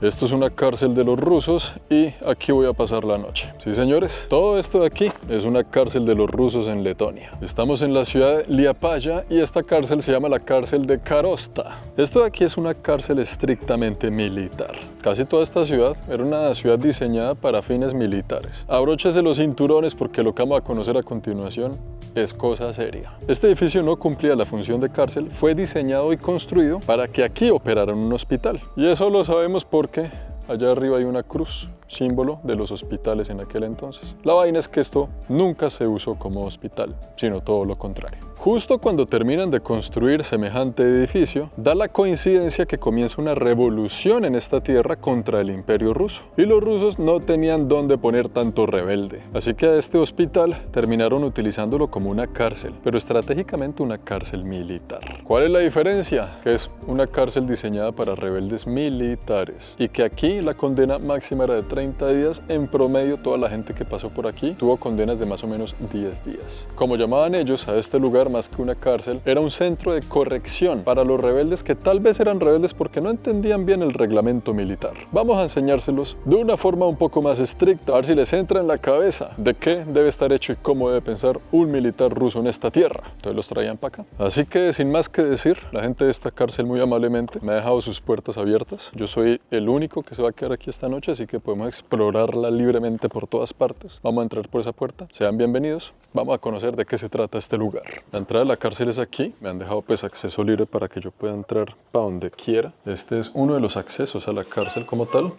Esto es una cárcel de los rusos y aquí voy a pasar la noche. Sí, señores, todo esto de aquí es una cárcel de los rusos en Letonia. Estamos en la ciudad de Liepāja y esta cárcel se llama la cárcel de Karosta. Esto de aquí es una cárcel estrictamente militar. Casi toda esta ciudad era una ciudad diseñada para fines militares. Abróchese los cinturones porque lo que vamos a conocer a continuación es cosa seria. Este edificio no cumplía la función de cárcel, fue diseñado y construido para que aquí operara un hospital. Y eso lo sabemos porque allá arriba hay una cruz, símbolo de los hospitales en aquel entonces. La vaina es que esto nunca se usó como hospital, sino todo lo contrario. Justo cuando terminan de construir semejante edificio, da la coincidencia que comienza una revolución en esta tierra contra el Imperio ruso. Y los rusos no tenían dónde poner tanto rebelde. Así que a este hospital terminaron utilizándolo como una cárcel, pero estratégicamente una cárcel militar. ¿Cuál es la diferencia? Que es una cárcel diseñada para rebeldes militares. Y que aquí la condena máxima era de 30 días. En promedio, toda la gente que pasó por aquí tuvo condenas de más o menos 10 días. Como llamaban ellos a este lugar, más que una cárcel, era un centro de corrección para los rebeldes que tal vez eran rebeldes porque no entendían bien el reglamento militar. Vamos a enseñárselos de una forma un poco más estricta, a ver si les entra en la cabeza de qué debe estar hecho y cómo debe pensar un militar ruso en esta tierra. Entonces los traían para acá. Así que sin más que decir, la gente de esta cárcel muy amablemente me ha dejado sus puertas abiertas. Yo soy el único que se va a quedar aquí esta noche, así que podemos explorarla libremente por todas partes. Vamos a entrar por esa puerta. Sean bienvenidos. Vamos a conocer de qué se trata este lugar. La entrada de la cárcel es aquí. Me han dejado pues acceso libre para que yo pueda entrar para donde quiera. Este es uno de los accesos a la cárcel como tal.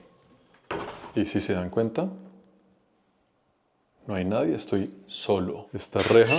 Y si se dan cuenta, no hay nadie, estoy solo. Esta reja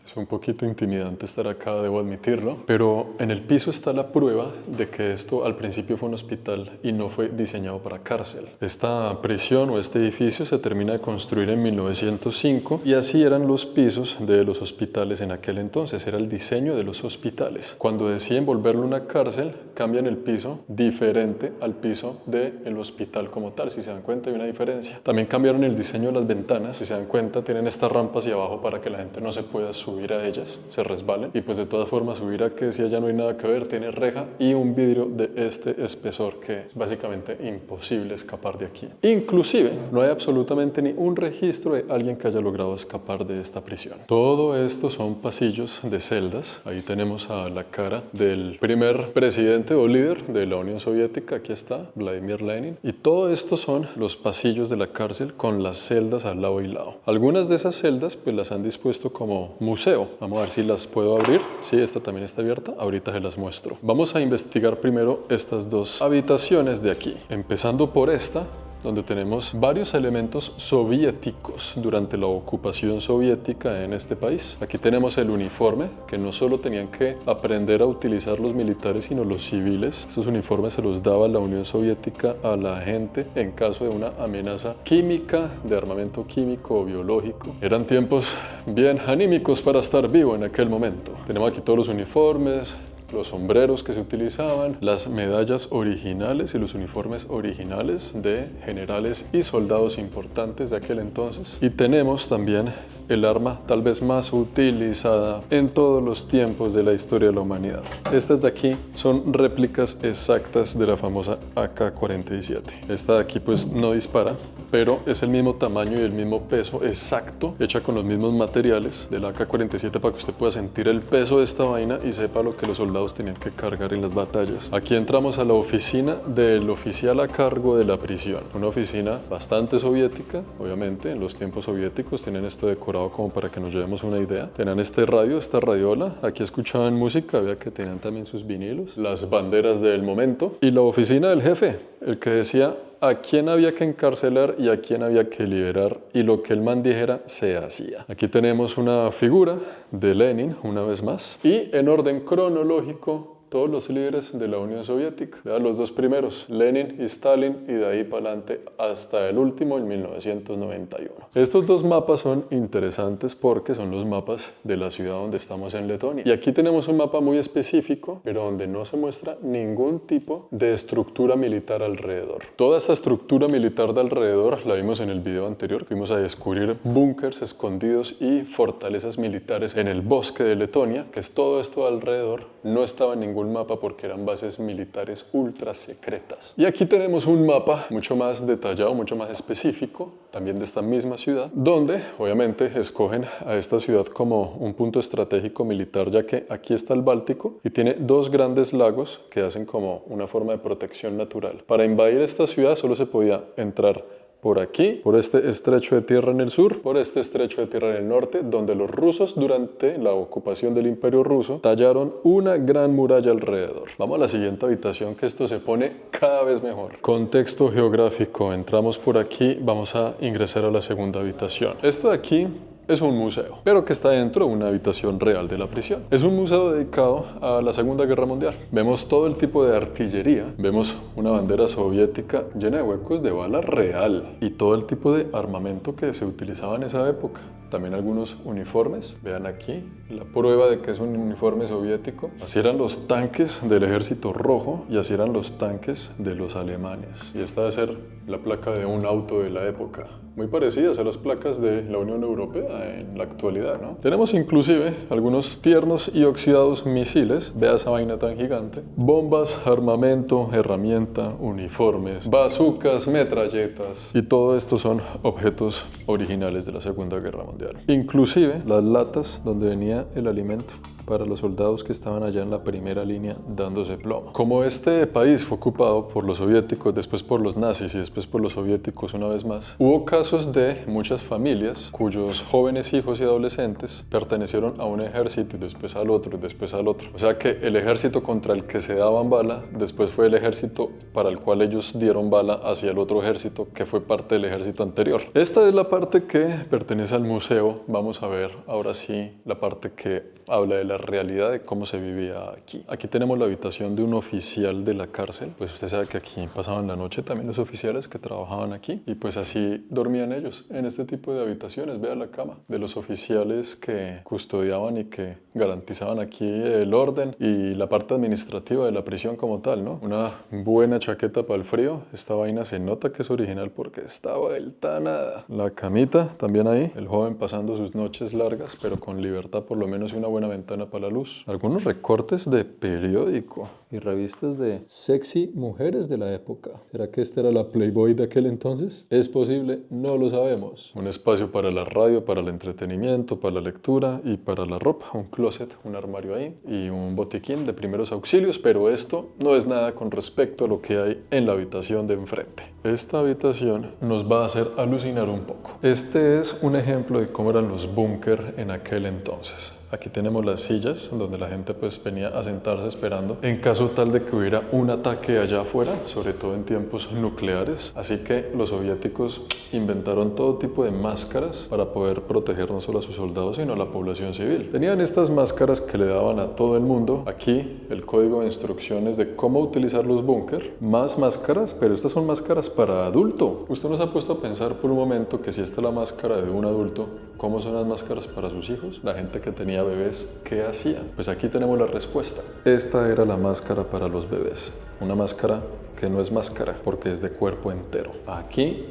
es un poquito intimidante estar acá, debo admitirlo, pero en el piso está la prueba de que esto al principio fue un hospital y no fue diseñado para cárcel. Esta prisión o este edificio se termina de construir en 1905 y así eran los pisos de los hospitales en aquel entonces, era el diseño de los hospitales. Cuando deciden volverlo una cárcel, cambian el piso diferente al piso del hospital como tal. Si se dan cuenta, hay una diferencia. También cambiaron el diseño de las ventanas. Si se dan cuenta, tienen estas rampas hacia abajo para que la gente no se pueda subir a ellas, se resbalen. Y pues de todas formas, subir a que si allá no hay nada que ver, tiene reja y un vidrio de este espesor que es básicamente imposible escapar de aquí. Inclusive, no hay absolutamente ni un registro de alguien que haya logrado escapar de esta prisión. Todo esto son pasillos de celdas. Ahí tenemos a la cara del primer presidente o líder de la Unión Soviética, aquí está, Vladimir Lenin. Y todo esto son los pasillos de la cárcel con las celdas al lado y lado. Algunas de esas celdas pues las han dispuesto como museo. Vamos a ver si las puedo abrir. Sí, esta también está abierta. Ahorita se las muestro. Vamos a investigar primero estas dos habitaciones de aquí. Empezando por esta, donde tenemos varios elementos soviéticos durante la ocupación soviética en este país. Aquí tenemos el uniforme, que no solo tenían que aprender a utilizar los militares, sino los civiles. Estos uniformes se los daba la Unión Soviética a la gente en caso de una amenaza química, de armamento químico o biológico. Eran tiempos bien anímicos para estar vivo en aquel momento. Tenemos aquí todos los uniformes, los sombreros que se utilizaban, las medallas originales y los uniformes originales de generales y soldados importantes de aquel entonces. Y tenemos también el arma tal vez más utilizada en todos los tiempos de la historia de la humanidad. Estas de aquí son réplicas exactas de la famosa AK-47. Esta de aquí pues no dispara, pero es el mismo tamaño y el mismo peso exacto, hecha con los mismos materiales de la AK-47 para que usted pueda sentir el peso de esta vaina y sepa lo que los soldados tenían que cargar en las batallas. Aquí entramos a la oficina del oficial a cargo de la prisión. Una oficina bastante soviética, obviamente, en los tiempos soviéticos tienen esto decorado como para que nos llevemos una idea. Tenían este radio, esta radiola, aquí escuchaban música, había que tenían también sus vinilos, las banderas del momento y la oficina del jefe, el que decía a quién había que encarcelar y a quién había que liberar, y lo que el man dijera se hacía. Aquí tenemos una figura de Lenin, una vez más, y en orden cronológico todos los líderes de la Unión Soviética. Vean los dos primeros, Lenin y Stalin, y de ahí para adelante hasta el último en 1991. Estos dos mapas son interesantes porque son los mapas de la ciudad donde estamos en Letonia. Y aquí tenemos un mapa muy específico, pero donde no se muestra ningún tipo de estructura militar alrededor. Toda esta estructura militar de alrededor la vimos en el video anterior, que vimos a descubrir búnkers escondidos y fortalezas militares en el bosque de Letonia, que es todo esto alrededor. No estaba en ningún un mapa porque eran bases militares ultra secretas. Y aquí tenemos un mapa mucho más detallado, mucho más específico, también de esta misma ciudad, donde obviamente escogen a esta ciudad como un punto estratégico militar, ya que aquí está el Báltico y tiene dos grandes lagos que hacen como una forma de protección natural. Para invadir esta ciudad solo se podía entrar por aquí, por este estrecho de tierra en el sur, por este estrecho de tierra en el norte, donde los rusos durante la ocupación del Imperio Ruso tallaron una gran muralla alrededor. Vamos a la siguiente habitación, que esto se pone cada vez mejor. Contexto geográfico, entramos por aquí, vamos a ingresar a la segunda habitación. Esto de aquí es un museo, pero que está dentro de una habitación real de la prisión. Es un museo dedicado a la Segunda Guerra Mundial. Vemos todo el tipo de artillería, vemos una bandera soviética llena de huecos de bala real y todo el tipo de armamento que se utilizaba en esa época. También algunos uniformes, vean aquí la prueba de que es un uniforme soviético. Así eran los tanques del Ejército Rojo y así eran los tanques de los alemanes. Y esta debe ser la placa de un auto de la época, muy parecidas a las placas de la Unión Europea en la actualidad, ¿no? Tenemos inclusive algunos tiernos y oxidados misiles, vea esa vaina tan gigante, bombas, armamento, herramienta, uniformes, bazucas, metralletas, y todo esto son objetos originales de la Segunda Guerra Mundial. Inclusive las latas donde venía el alimento para los soldados que estaban allá en la primera línea dándose plomo. Como este país fue ocupado por los soviéticos, después por los nazis y después por los soviéticos una vez más, hubo casos de muchas familias cuyos jóvenes hijos y adolescentes pertenecieron a un ejército y después al otro y después al otro. O sea que el ejército contra el que se daban bala después fue el ejército para el cual ellos dieron bala hacia el otro ejército que fue parte del ejército anterior. Esta es la parte que pertenece al museo. Vamos a ver ahora sí la parte que habla de la realidad de cómo se vivía aquí. Aquí tenemos la habitación de un oficial de la cárcel. Pues usted sabe que aquí pasaban la noche también los oficiales que trabajaban aquí y pues así dormían ellos en este tipo de habitaciones. Vea la cama de los oficiales que custodiaban y que garantizaban aquí el orden y la parte administrativa de la prisión como tal, ¿no? Una buena chaqueta para el frío. Esta vaina se nota que es original porque está vuelta a nada. La camita también ahí. El joven pasando sus noches largas pero con libertad, por lo menos, y una buena ventana para la luz. Algunos recortes de periódico y revistas de sexy mujeres de la época. ¿Será que esta era la Playboy de aquel entonces? ¿Es posible? No lo sabemos. Un espacio para la radio, para el entretenimiento, para la lectura y para la ropa. Un closet, un armario ahí y un botiquín de primeros auxilios, pero esto no es nada con respecto a lo que hay en la habitación de enfrente. Esta habitación nos va a hacer alucinar un poco. Este es un ejemplo de cómo eran los búnker en aquel entonces. Aquí tenemos las sillas donde la gente pues venía a sentarse esperando en caso tal de que hubiera un ataque allá afuera, sobre todo en tiempos nucleares. Así que los soviéticos inventaron todo tipo de máscaras para poder proteger no solo a sus soldados sino a la población civil. Tenían estas máscaras que le daban a todo el mundo. Aquí el código de instrucciones de cómo utilizar los búnker. Más máscaras, pero estas son máscaras para adulto. Usted nos ha puesto a pensar por un momento que si esta es la máscara de un adulto, ¿cómo son las máscaras para sus hijos? La gente que tenía bebés, ¿qué hacían? Pues aquí tenemos la respuesta. Esta era la máscara para los bebés. Una máscara que no es máscara porque es de cuerpo entero. Aquí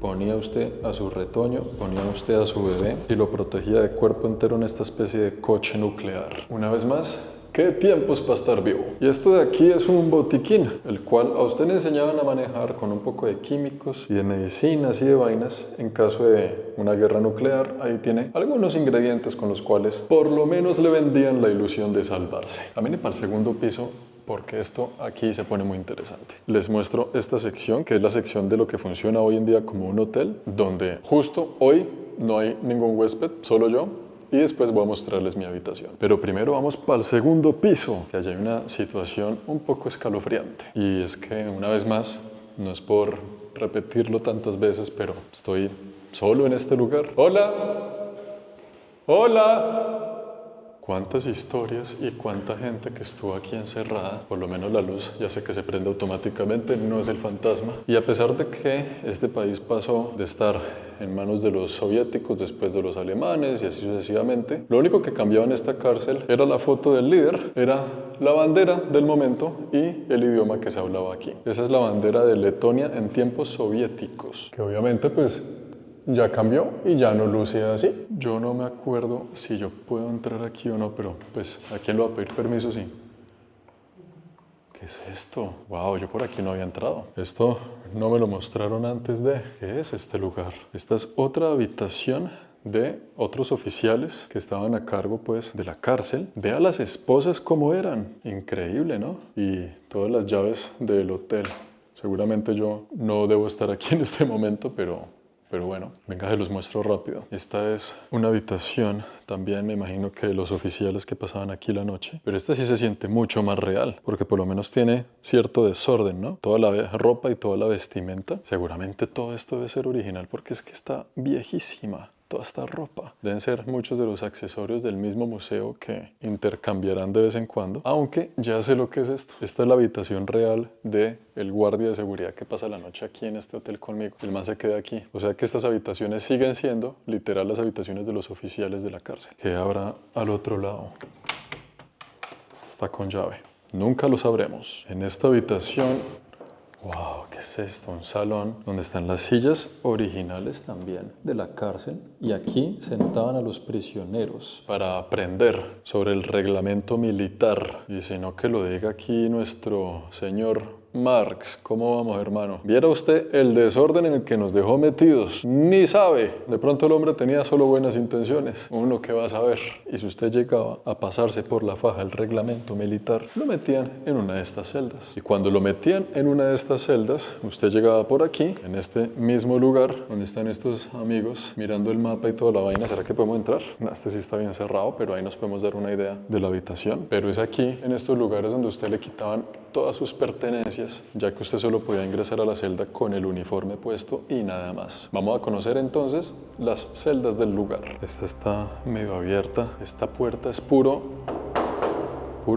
ponía usted a su retoño, ponía usted a su bebé y lo protegía de cuerpo entero en esta especie de coche nuclear. Una vez más, ¡qué tiempos para estar vivo! Y esto de aquí es un botiquín, el cual a usted le enseñaban a manejar con un poco de químicos y de medicinas y de vainas en caso de una guerra nuclear. Ahí tiene algunos ingredientes con los cuales por lo menos le vendían la ilusión de salvarse. También para el segundo piso, porque esto aquí se pone muy interesante. Les muestro esta sección, que es la sección de lo que funciona hoy en día como un hotel, donde justo hoy no hay ningún huésped, solo yo. Y después voy a mostrarles mi habitación. Pero primero vamos para el segundo piso, que allá hay una situación un poco escalofriante. Y es que una vez más, no es por repetirlo tantas veces, pero estoy solo en este lugar. ¡Hola! ¡Hola! Cuántas historias y cuánta gente que estuvo aquí encerrada. Por lo menos la luz ya sé que se prende automáticamente, no es el fantasma. Y a pesar de que este país pasó de estar en manos de los soviéticos, después de los alemanes y así sucesivamente, lo único que cambiaba en esta cárcel era la foto del líder, era la bandera del momento y el idioma que se hablaba aquí. Esa es la bandera de Letonia en tiempos soviéticos, que obviamente pues ya cambió y ya no luce así. Yo no me acuerdo si yo puedo entrar aquí o no, pero pues ¿a quién le va a pedir permiso? Sí. ¿Qué es esto? Wow, yo por aquí no había entrado. Esto no me lo mostraron antes de... ¿Qué es este lugar? Esta es otra habitación de otros oficiales que estaban a cargo pues de la cárcel. Vea las esposas cómo eran. Increíble, ¿no? Y todas las llaves del hotel. Seguramente yo no debo estar aquí en este momento, pero bueno, venga, se los muestro rápido. Esta es una habitación, también me imagino que de los oficiales que pasaban aquí la noche. Pero esta sí se siente mucho más real, porque por lo menos tiene cierto desorden, ¿no? Toda la ropa y toda la vestimenta. Seguramente todo esto debe ser original, porque es que está viejísima. Toda esta ropa. Deben ser muchos de los accesorios del mismo museo que intercambiarán de vez en cuando. Aunque ya sé lo que es esto. Esta es la habitación real del guardia de seguridad que pasa la noche aquí en este hotel conmigo. El man se queda aquí. O sea que estas habitaciones siguen siendo literal las habitaciones de los oficiales de la cárcel. ¿Qué habrá al otro lado? Está con llave. Nunca lo sabremos. En esta habitación... Wow, ¿qué es esto? Un salón donde están las sillas originales también de la cárcel. Y aquí sentaban a los prisioneros para aprender sobre el reglamento militar. Y si no, que lo diga aquí nuestro señor Marx. ¿Cómo vamos, hermano? Viera usted el desorden en el que nos dejó metidos. Ni sabe. De pronto el hombre tenía solo buenas intenciones. Uno que va a saber. Y si usted llegaba a pasarse por la faja el reglamento militar, lo metían en una de estas celdas. Y cuando lo metían en una de estas celdas, usted llegaba por aquí, en este mismo lugar, donde están estos amigos mirando el mapa y toda la vaina. ¿Será que podemos entrar? No, este sí está bien cerrado, pero ahí nos podemos dar una idea de la habitación. Pero es aquí, en estos lugares, donde usted le quitaban todas sus pertenencias, ya que usted solo podía ingresar a la celda con el uniforme puesto y nada más. Vamos a conocer entonces las celdas del lugar. Esta está medio abierta. Esta puerta es puro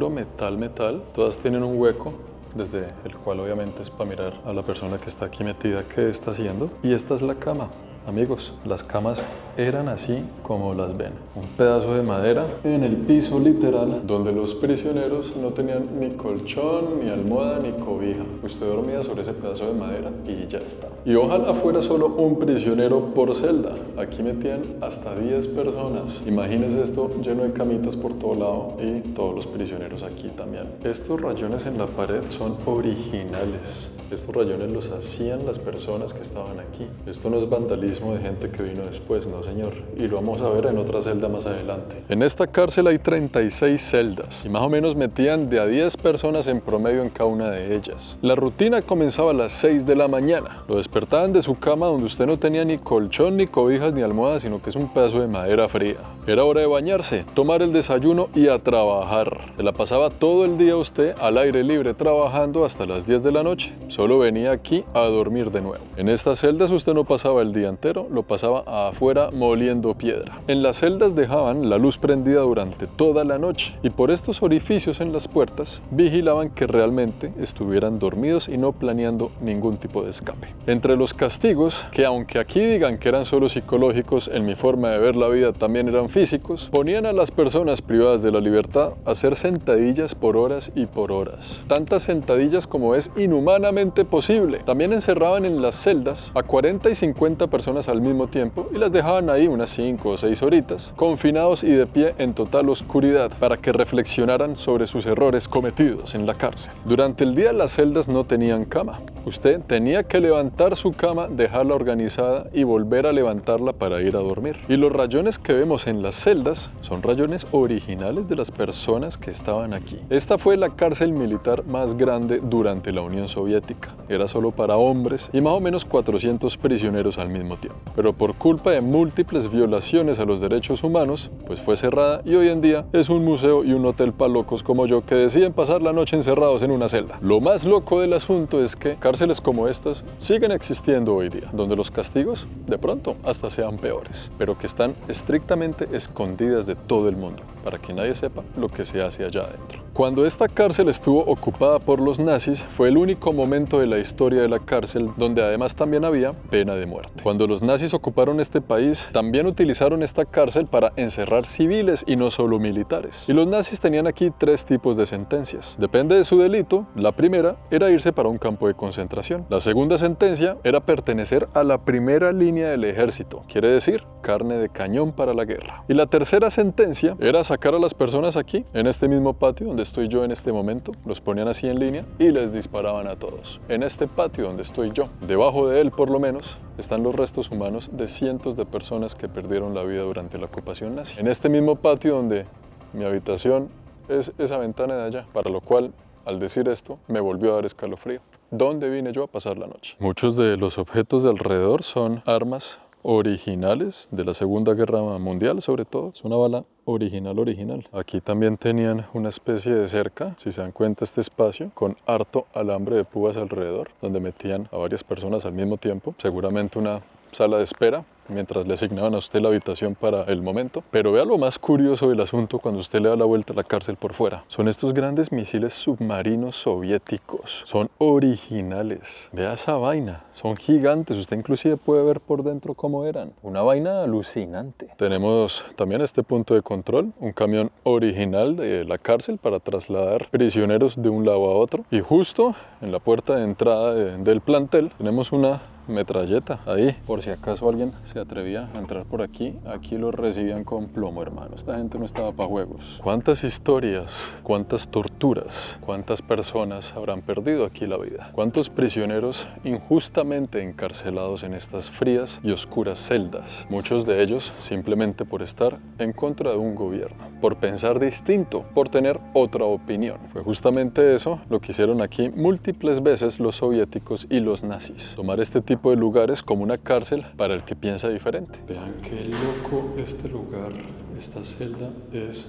metal. Todas tienen un hueco, desde el cual obviamente es para mirar a la persona que está aquí metida qué está haciendo. Y esta es la cama. Amigos, las camas eran así como las ven. Un pedazo de madera en el piso literal, donde los prisioneros no tenían ni colchón, ni almohada, ni cobija. Usted dormía sobre ese pedazo de madera y ya está. Y ojalá fuera solo un prisionero por celda. Aquí metían hasta 10 personas. Imagínense esto lleno de camitas por todo lado y todos los prisioneros aquí también. Estos rayones en la pared son originales. Estos rayones los hacían las personas que estaban aquí. Esto no es vandalismo de gente que vino después, no señor. Y lo vamos a ver en otra celda más adelante. En esta cárcel hay 36 celdas y más o menos metían de a 10 personas en promedio en cada una de ellas. La rutina comenzaba a las 6 de la mañana. Lo despertaban de su cama donde usted no tenía ni colchón, ni cobijas, ni almohadas, sino que es un pedazo de madera fría. Era hora de bañarse, tomar el desayuno y a trabajar. Se la pasaba todo el día usted al aire libre trabajando hasta las 10 de la noche. Solo venía aquí a dormir de nuevo. En estas celdas usted no pasaba el día entero, lo pasaba afuera moliendo piedra. En las celdas dejaban la luz prendida durante toda la noche y por estos orificios en las puertas vigilaban que realmente estuvieran dormidos y no planeando ningún tipo de escape. Entre los castigos, que aunque aquí digan que eran solo psicológicos, en mi forma de ver la vida también eran físicos, ponían a las personas privadas de la libertad a hacer sentadillas por horas y por horas. Tantas sentadillas como es inhumanamente posible. También encerraban en las celdas a 40 y 50 personas al mismo tiempo y las dejaban ahí unas 5 o 6 horitas, confinados y de pie en total oscuridad, para que reflexionaran sobre sus errores cometidos en la cárcel. Durante el día las celdas no tenían cama. Usted tenía que levantar su cama, dejarla organizada y volver a levantarla para ir a dormir. Y los rayones que vemos en las celdas son rayones originales de las personas que estaban aquí. Esta fue la cárcel militar más grande durante la Unión Soviética. Era solo para hombres y más o menos 400 prisioneros al mismo tiempo. Pero por culpa de múltiples violaciones a los derechos humanos, pues fue cerrada y hoy en día es un museo y un hotel para locos como yo que deciden pasar la noche encerrados en una celda. Lo más loco del asunto es que cárceles como estas siguen existiendo hoy día, donde los castigos de pronto hasta sean peores, pero que están estrictamente escondidas de todo el mundo, para que nadie sepa lo que se hace allá adentro. Cuando esta cárcel estuvo ocupada por los nazis, fue el único momento de la historia de la cárcel donde además también había pena de muerte. Cuando los nazis ocuparon este país, también utilizaron esta cárcel para encerrar civiles y no solo militares. Y los nazis tenían aquí 3 tipos de sentencias. Depende de su delito, la primera era irse para un campo de concentración. concentración. La segunda sentencia era pertenecer a la primera línea del ejército, quiere decir carne de cañón para la guerra. Y la tercera sentencia era sacar a las personas aquí, en este mismo patio donde estoy yo en este momento, los ponían así en línea y les disparaban a todos. En este patio donde estoy yo, debajo de él por lo menos, están los restos humanos de cientos de personas que perdieron la vida durante la ocupación nazi. En este mismo patio donde mi habitación es esa ventana de allá, para lo cual, al decir esto, me volvió a dar escalofrío. ¿Dónde vine yo a pasar la noche? Muchos de los objetos de alrededor son armas originales de la Segunda Guerra Mundial, sobre todo. Es una bala original. Aquí también tenían una especie de cerca, si se dan cuenta, este espacio con harto alambre de púas alrededor, donde metían a varias personas al mismo tiempo. Seguramente una sala de espera, mientras le asignaban a usted la habitación para el momento. Pero vea lo más curioso del asunto cuando usted le da la vuelta a la cárcel por fuera. Son estos grandes misiles submarinos soviéticos. Son originales. Vea esa vaina. Son gigantes. Usted inclusive puede ver por dentro cómo eran. Una vaina alucinante. Tenemos también este punto de control. Un camión original de la cárcel para trasladar prisioneros de un lado a otro. Y justo en la puerta de entrada del plantel tenemos una metralleta ahí, por si acaso alguien se atrevía a entrar por aquí. Aquí lo recibían con plomo, hermano. Esta gente no estaba para juegos. ¿Cuántas historias, cuántas torturas, cuántas personas habrán perdido aquí la vida? ¿Cuántos prisioneros injustamente encarcelados en estas frías y oscuras celdas? Muchos de ellos simplemente por estar en contra de un gobierno, por pensar distinto, por tener otra opinión. Fue justamente eso lo que hicieron aquí múltiples veces los soviéticos y los nazis. Tomar este tipo de lugares como una cárcel para el que piensa diferente. Vean qué loco este lugar, esta celda es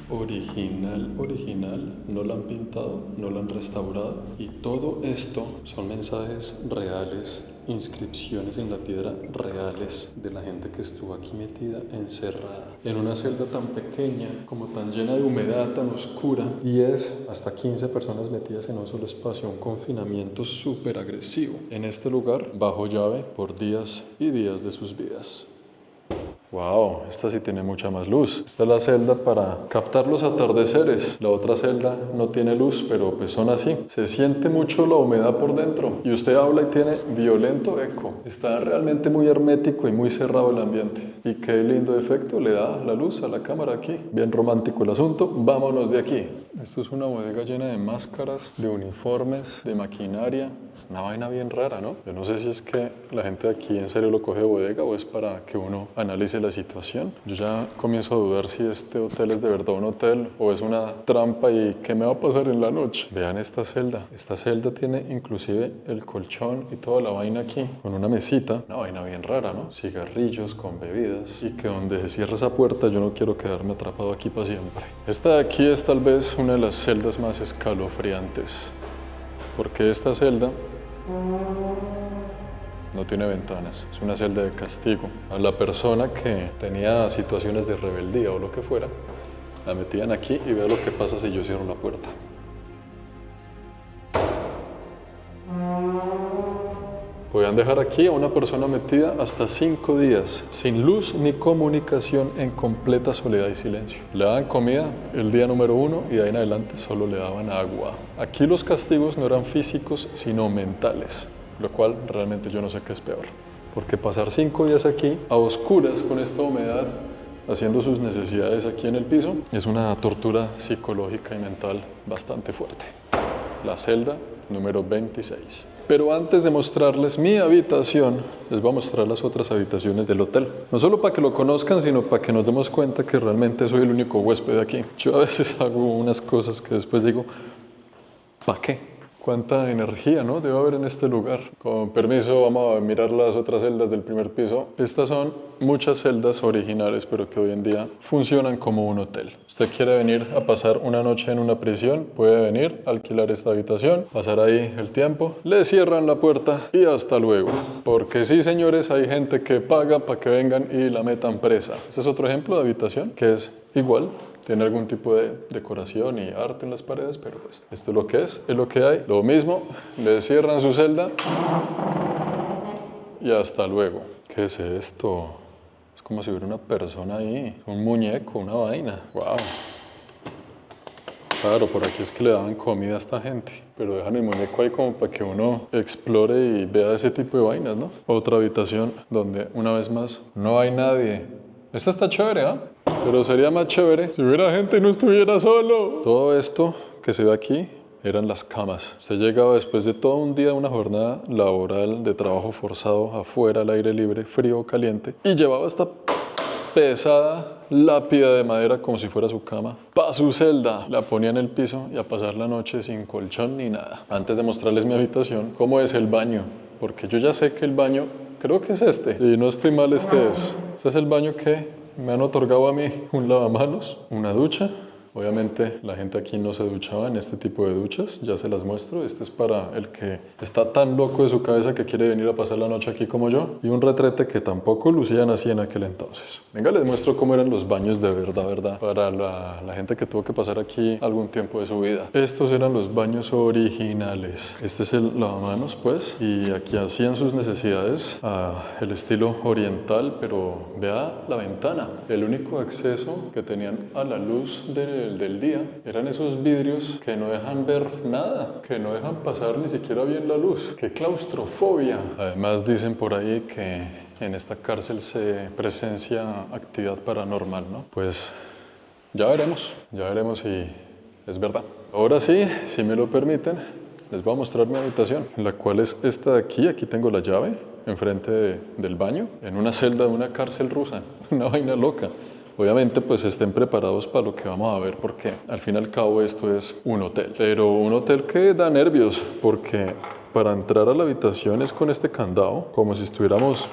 original, no la han pintado, no la han restaurado y todo esto son mensajes reales, inscripciones en la piedra reales de la gente que estuvo aquí metida, encerrada en una celda tan pequeña, como tan llena de humedad, tan oscura. 10 hasta 15 personas metidas en un solo espacio, un confinamiento súper agresivo en este lugar, bajo llave por días y días de sus vidas. Wow, esta sí tiene mucha más luz. Esta es la celda para captar los atardeceres. La otra celda no tiene luz, pero pues son así. Se siente mucho la humedad por dentro y usted habla y tiene violento eco. Está realmente muy hermético y muy cerrado el ambiente. Y qué lindo efecto le da la luz a la cámara aquí. Bien romántico el asunto. Vámonos de aquí. Esto es una bodega llena de máscaras, de uniformes, de maquinaria. Una vaina bien rara, ¿no? Yo no sé si es que la gente de aquí en serio lo coge de bodega o es para que uno analice la situación. Yo ya comienzo a dudar si este hotel es de verdad un hotel o es una trampa y qué me va a pasar en la noche. Vean esta celda. Esta celda tiene inclusive el colchón y toda la vaina aquí, con una mesita. Una vaina bien rara, ¿no? Cigarrillos con bebidas. Y que donde se cierra esa puerta yo no quiero quedarme atrapado aquí para siempre. Esta de aquí es tal vez una de las celdas más escalofriantes. Porque esta celda no tiene ventanas, es una celda de castigo. A la persona que tenía situaciones de rebeldía o lo que fuera, la metían aquí y vea lo que pasa si yo cierro la puerta. Podían dejar aquí a una persona metida hasta 5 días, sin luz ni comunicación, en completa soledad y silencio. Le daban comida el día número 1 y de ahí en adelante solo le daban agua. Aquí los castigos no eran físicos, sino mentales, lo cual realmente yo no sé qué es peor. Porque pasar 5 días aquí, a oscuras, con esta humedad, haciendo sus necesidades aquí en el piso, es una tortura psicológica y mental bastante fuerte. La celda número 26. Pero antes de mostrarles mi habitación, les voy a mostrar las otras habitaciones del hotel. No solo para que lo conozcan, sino para que nos demos cuenta que realmente soy el único huésped de aquí. Yo a veces hago unas cosas que después digo, ¿para qué? Cuánta energía, ¿no? Debe haber en este lugar. Con permiso, vamos a mirar las otras celdas del primer piso. Estas son muchas celdas originales, pero que hoy en día funcionan como un hotel. Usted quiere venir a pasar una noche en una prisión, puede venir, alquilar esta habitación, pasar ahí el tiempo, le cierran la puerta y hasta luego. Porque sí, señores, hay gente que paga para que vengan y la metan presa. Este es otro ejemplo de habitación que es igual. Tiene algún tipo de decoración y arte en las paredes, pero pues esto es lo que hay. Lo mismo, le cierran su celda y hasta luego. ¿Qué es esto? Es como si hubiera una persona ahí, un muñeco, una vaina. ¡Wow! Claro, por aquí es que le daban comida a esta gente. pero dejan el muñeco ahí como para que uno explore y vea ese tipo de vainas, ¿no? Otra habitación donde, una vez más, no hay nadie. Esta está chévere, ¿ah? Pero sería más chévere si hubiera gente y no estuviera solo. Todo esto que se ve aquí eran las camas. Se llegaba después de todo un día, una jornada laboral de trabajo forzado afuera, al aire libre, frío o caliente, y llevaba esta pesada lápida de madera como si fuera su cama pa' su celda. La ponía en el piso y a pasar la noche sin colchón ni nada. Antes de mostrarles mi habitación, cómo es el baño, porque yo ya sé que el baño, creo que es este, y no estoy mal, este es. Este es el baño que me han otorgado a mí: un lavamanos, una ducha. Obviamente la gente aquí no se duchaba en este tipo de duchas, ya se las muestro. Este es para el que está tan loco de su cabeza que quiere venir a pasar la noche aquí como yo. Y un retrete que tampoco lucían así en aquel entonces. Venga, les muestro cómo eran los baños de verdad, para la gente que tuvo que pasar aquí algún tiempo de su vida. Estos eran los baños originales. Este es el lavamanos, pues, y aquí hacían sus necesidades el estilo oriental, pero vea la ventana. El único acceso que tenían a la luz del día eran esos vidrios que no dejan ver nada, que no dejan pasar ni siquiera bien la luz. ¡Qué claustrofobia! Además dicen por ahí que en esta cárcel se presencia actividad paranormal, ¿no? Pues ya veremos si es verdad. Ahora sí, si me lo permiten, les voy a mostrar mi habitación, la cual es esta de aquí. Aquí tengo la llave enfrente del baño, en una celda de una cárcel rusa. Una vaina loca. Obviamente pues estén preparados para lo que vamos a ver, porque al fin y al cabo esto es un hotel. Pero un hotel que da nervios, porque para entrar a la habitación es con este candado, como si estuviéramos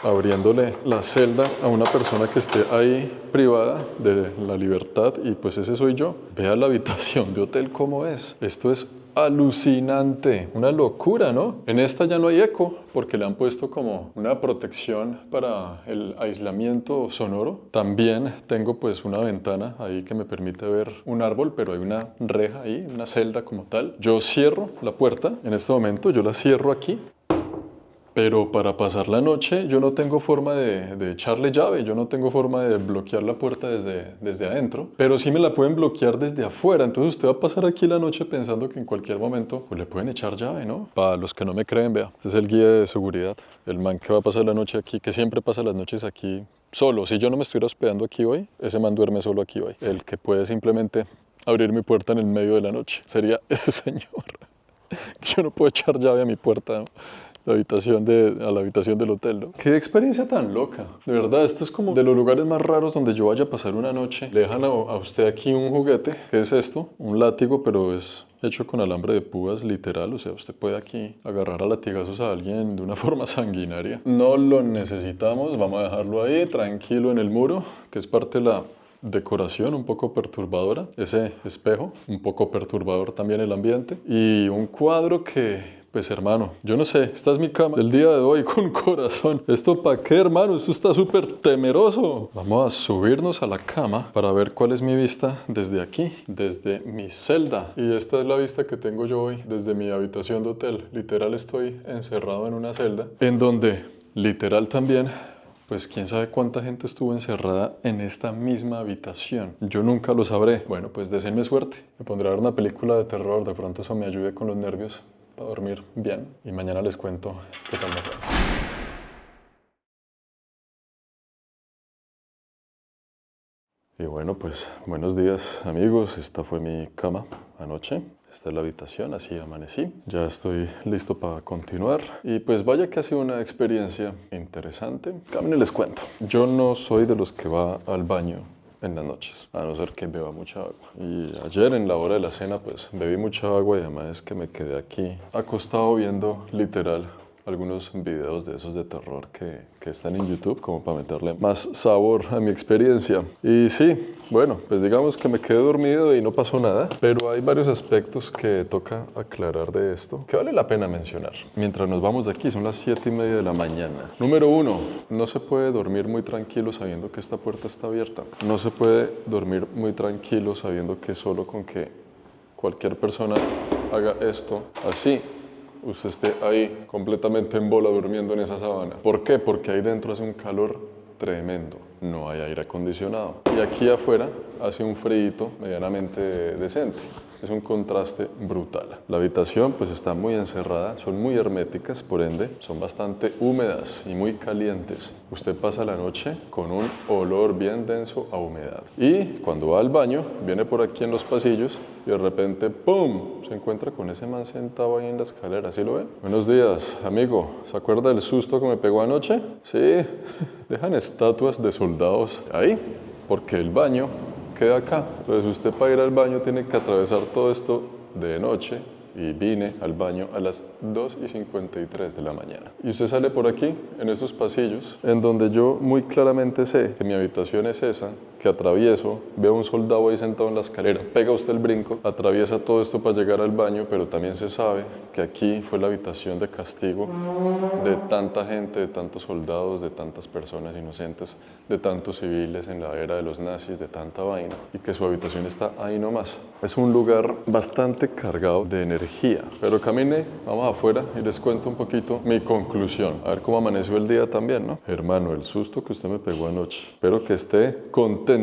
abriéndole la celda a una persona que esté ahí privada de la libertad, y pues ese soy yo. Vea la habitación de hotel cómo es. Esto es alucinante, una locura, ¿no? En esta ya no hay eco porque le han puesto como una protección para el aislamiento sonoro. También tengo pues una ventana ahí que me permite ver un árbol, pero hay una reja ahí, una celda como tal. Yo cierro la puerta en este momento, yo la cierro aquí. Pero para pasar la noche yo no tengo forma de echarle llave, yo no tengo forma de bloquear la puerta desde adentro, pero sí me la pueden bloquear desde afuera. Entonces usted va a pasar aquí la noche pensando que en cualquier momento pues le pueden echar llave, ¿no? Para los que no me creen, vea, este es el guía de seguridad, el man que va a pasar la noche aquí, que siempre pasa las noches aquí solo. Si yo no me estuviera hospedando aquí hoy, ese man duerme solo aquí hoy. El que puede simplemente abrir mi puerta en el medio de la noche sería ese señor. Yo no puedo echar llave a mi puerta, ¿no? A la habitación del hotel, ¿no? Qué experiencia tan loca. De verdad, esto es como de los lugares más raros donde yo vaya a pasar una noche. Le dejan a usted aquí un juguete. ¿Qué es esto? Un látigo, pero es hecho con alambre de púas, literal. O sea, usted puede aquí agarrar a latigazos a alguien de una forma sanguinaria. No lo necesitamos. Vamos a dejarlo ahí, tranquilo, en el muro, que es parte de la decoración un poco perturbadora. Ese espejo, un poco perturbador también el ambiente. Y un cuadro que... pues hermano, yo no sé, esta es mi cama el día de hoy con corazón. ¿Esto para qué, hermano? Esto está súper temeroso. Vamos a subirnos a la cama para ver cuál es mi vista desde aquí, desde mi celda. Y esta es la vista que tengo yo hoy desde mi habitación de hotel. Literal estoy encerrado en una celda en donde literal también... pues quién sabe cuánta gente estuvo encerrada en esta misma habitación. Yo nunca lo sabré. Bueno, pues deseenme suerte. Me pondré a ver una película de terror. De pronto eso me ayude con los nervios para dormir bien. Y mañana les cuento qué tal me fue. Y bueno, pues buenos días, amigos. Esta fue mi cama anoche. Esta es la habitación, así amanecí. Ya estoy listo para continuar. Y pues vaya que ha sido una experiencia interesante. Camine les cuento. Yo no soy de los que va al baño en las noches, a no ser que beba mucha agua. Y ayer en la hora de la cena pues bebí mucha agua, y además es que me quedé aquí acostado viendo literal algunos videos de esos de terror que están en YouTube, como para meterle más sabor a mi experiencia. Y sí, bueno, pues digamos que me quedé dormido y no pasó nada, pero hay varios aspectos que toca aclarar de esto que vale la pena mencionar. Mientras nos vamos de aquí, son las 7:30 de la mañana. Número 1, no se puede dormir muy tranquilo sabiendo que esta puerta está abierta. No se puede dormir muy tranquilo sabiendo que solo con que cualquier persona haga esto así, usted esté ahí completamente en bola durmiendo en esa sábana. ¿Por qué? Porque ahí dentro hace un calor tremendo, no hay aire acondicionado. Y aquí afuera hace un frío medianamente decente. Es un contraste brutal. La habitación pues está muy encerrada, son muy herméticas, por ende son bastante húmedas y muy calientes. Usted pasa la noche con un olor bien denso a humedad. Y cuando va al baño, viene por aquí en los pasillos y de repente, ¡pum!, se encuentra con ese man sentado ahí en la escalera. ¿Sí lo ven? Buenos días, amigo. ¿Se acuerda del susto que me pegó anoche? Sí, dejan estatuas de soldados ahí porque el baño queda acá. Entonces usted para ir al baño tiene que atravesar todo esto de noche y vine al baño a las 2:53 de la mañana. Y usted sale por aquí, en estos pasillos, en donde yo muy claramente sé que mi habitación es esa, que atravieso, veo un soldado ahí sentado en la escalera, pega usted el brinco, atraviesa todo esto para llegar al baño, pero también se sabe que aquí fue la habitación de castigo de tanta gente, de tantos soldados, de tantas personas inocentes, de tantos civiles en la era de los nazis, de tanta vaina, y que su habitación está ahí nomás. Es un lugar bastante cargado de energía, pero camine, vamos afuera y les cuento un poquito mi conclusión, a ver cómo amaneció el día también, ¿no? Hermano, el susto que usted me pegó anoche, espero que esté contento.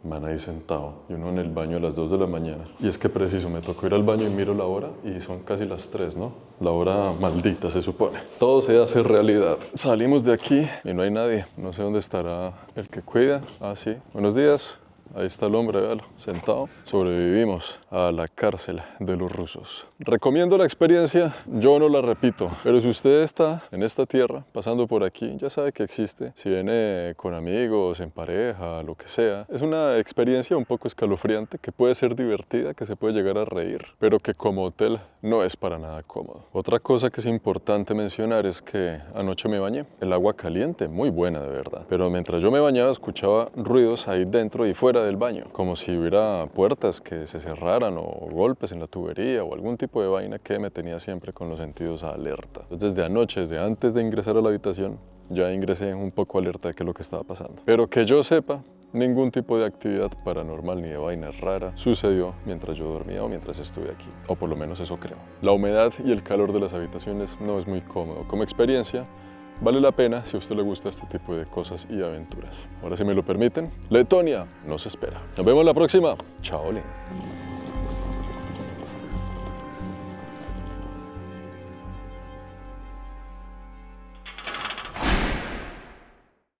Man ahí sentado y uno en el baño a las 2 de la mañana. Y es que preciso, me tocó ir al baño y miro la hora y son casi las 3, ¿no? La hora maldita se supone. Todo se hace realidad. Salimos de aquí y no hay nadie. No sé dónde estará el que cuida. Ah, sí. Buenos días. Ahí está el hombre, véalo, sentado. Sobrevivimos a la cárcel de los rusos. Recomiendo la experiencia, yo no la repito, pero si usted está en esta tierra, pasando por aquí, ya sabe que existe. Si viene con amigos, en pareja, lo que sea, es una experiencia un poco escalofriante, que puede ser divertida, que se puede llegar a reír, pero que como hotel no es para nada cómodo. Otra cosa que es importante mencionar es que anoche me bañé. El agua caliente, muy buena de verdad, pero mientras yo me bañaba escuchaba ruidos ahí dentro y fuera del baño, como si hubiera puertas que se cerraran o golpes en la tubería o algún tipo de vaina que me tenía siempre con los sentidos alerta. Entonces desde anoche, desde antes de ingresar a la habitación, ya ingresé un poco alerta de qué es lo que estaba pasando. Pero que yo sepa, ningún tipo de actividad paranormal ni de vaina rara sucedió mientras yo dormía o mientras estuve aquí, o por lo menos eso creo. La humedad y el calor de las habitaciones no es muy cómodo. Como experiencia, vale la pena si a usted le gusta este tipo de cosas y aventuras. Ahora, si me lo permiten, Letonia nos espera. Nos vemos la próxima. Chao, Lin.